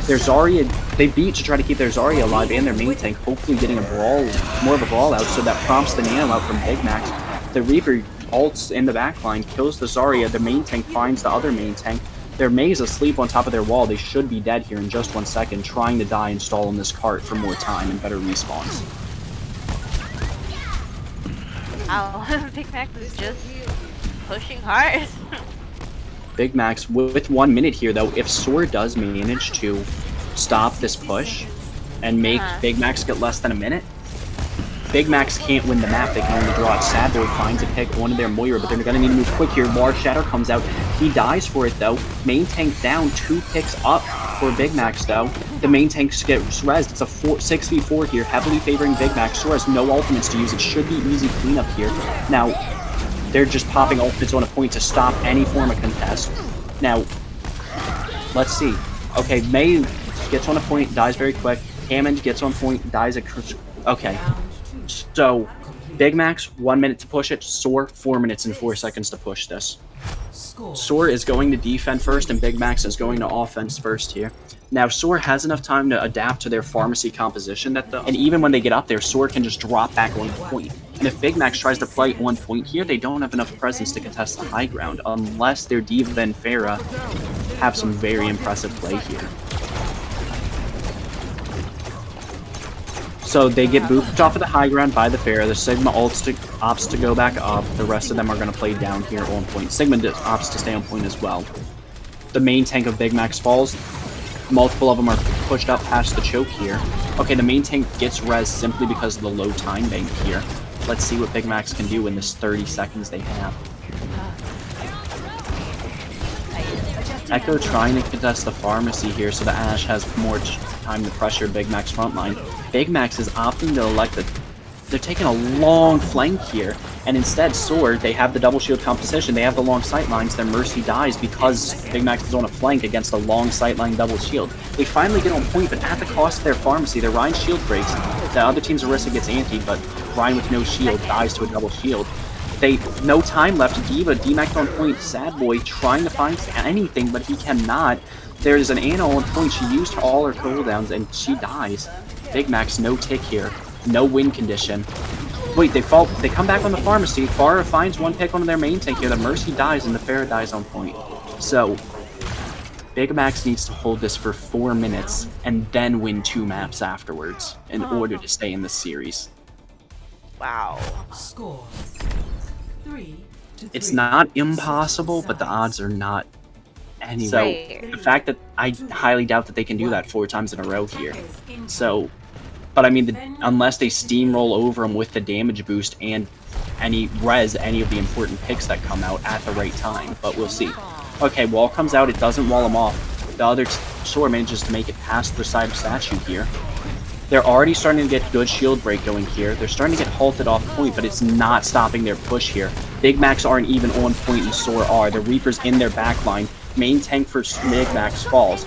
Their Zarya, they beat to try to keep their Zarya alive and their main tank, hopefully getting more of a brawl out, so that prompts the nano out from Big Max. The Reaper ults in the backline, kills the Zarya, the main tank finds the other main tank. Their Mei is asleep on top of their wall. They should be dead here in just 1 second, trying to die and stall in this cart for more time and better respawns.
Wow, Big Max is just pushing hard.
Big Max, with 1 minute here though, if Soar does manage to stop this push and make Big Max get less than a minute, Big Max can't win the map. They can only draw it. Sad Boy finds a pick onto their Moira, but they're going to need to move quick here. Large Shatter comes out. He dies for it, though. Main tank down. 2 picks up for Big Max, though. The main tank gets rezzed. It's a 6v4 here, heavily favoring Big Max. Soar has no ultimates to use. It should be easy cleanup here. Now, they're just popping ultimates on a point to stop any form of contest. Now, let's see. Okay, Mei gets on a point, dies very quick. Hammond gets on point, dies at... Okay. So, Big Max, 1 minute to push it. Soar, 4 minutes and 4 seconds to push this. Soar is going to defend first, and Big Max is going to offense first here. Now, Soar has enough time to adapt to their pharmacy composition, and even when they get up there, Soar can just drop back on point. And if Big Max tries to play on point here, they don't have enough presence to contest the high ground, unless their Diva and Pharah have some very impressive play here. So they get booped off of the high ground by the Pharah. The Sigma opts to go back up. The rest of them are going to play down here on point. Sigma opts to stay on point as well. The main tank of Big Max falls. Multiple of them are pushed up past the choke here. Okay, the main tank gets res simply because of the low time bank here. Let's see what Big Max can do in this 30 seconds they have. Echo trying to contest the pharmacy here so that Ashe has more time to pressure Big Max frontline. Big Max is opting to elect they're taking a long flank here, and instead Soar, they have the double shield composition, they have the long sight lines, their Mercy dies because Big Max is on a flank against a long sight line double shield. They finally get on point, but at the cost of their pharmacy, their Ryan's shield breaks. The other team's Orisa gets anti, but Ryan with no shield dies to a double shield. No time left. Diva, D-Max on point, Sad Boy trying to find anything, but he cannot. There's an Ana on point, she used all her cooldowns and she dies. Big Max, no tick here, no win condition. Wait, they come back on the pharmacy. Pharah finds 1 pick onto their main tank here, the Mercy dies and the Pharah dies on point. So, Big Max needs to hold this for 4 minutes and then win 2 maps afterwards in order to stay in this series.
Wow.
Score.
It's not impossible, but the odds are not any. So the fact that I highly doubt that they can do that 4 times in a row here. So, but I mean, unless they steamroll over them with the damage boost and any of the important picks that come out at the right time. But we'll see. Okay, wall comes out. It doesn't wall them off. The other Soar manages to make it past the side of statue here. They're already starting to get good shield break going here. They're starting to get halted off point, but it's not stopping their push here. Big Macs aren't even on point, and Soar are. The Reaper's in their backline. Main tank for Big Macs falls.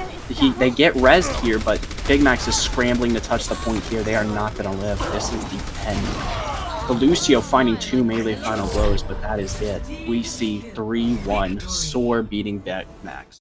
They get rezzed here, but Big Macs is scrambling to touch the point here. They are not going to live. This is the end. The Lucio finding 2 melee final blows, but that is it. We see 3-1 Soar beating Big Macs.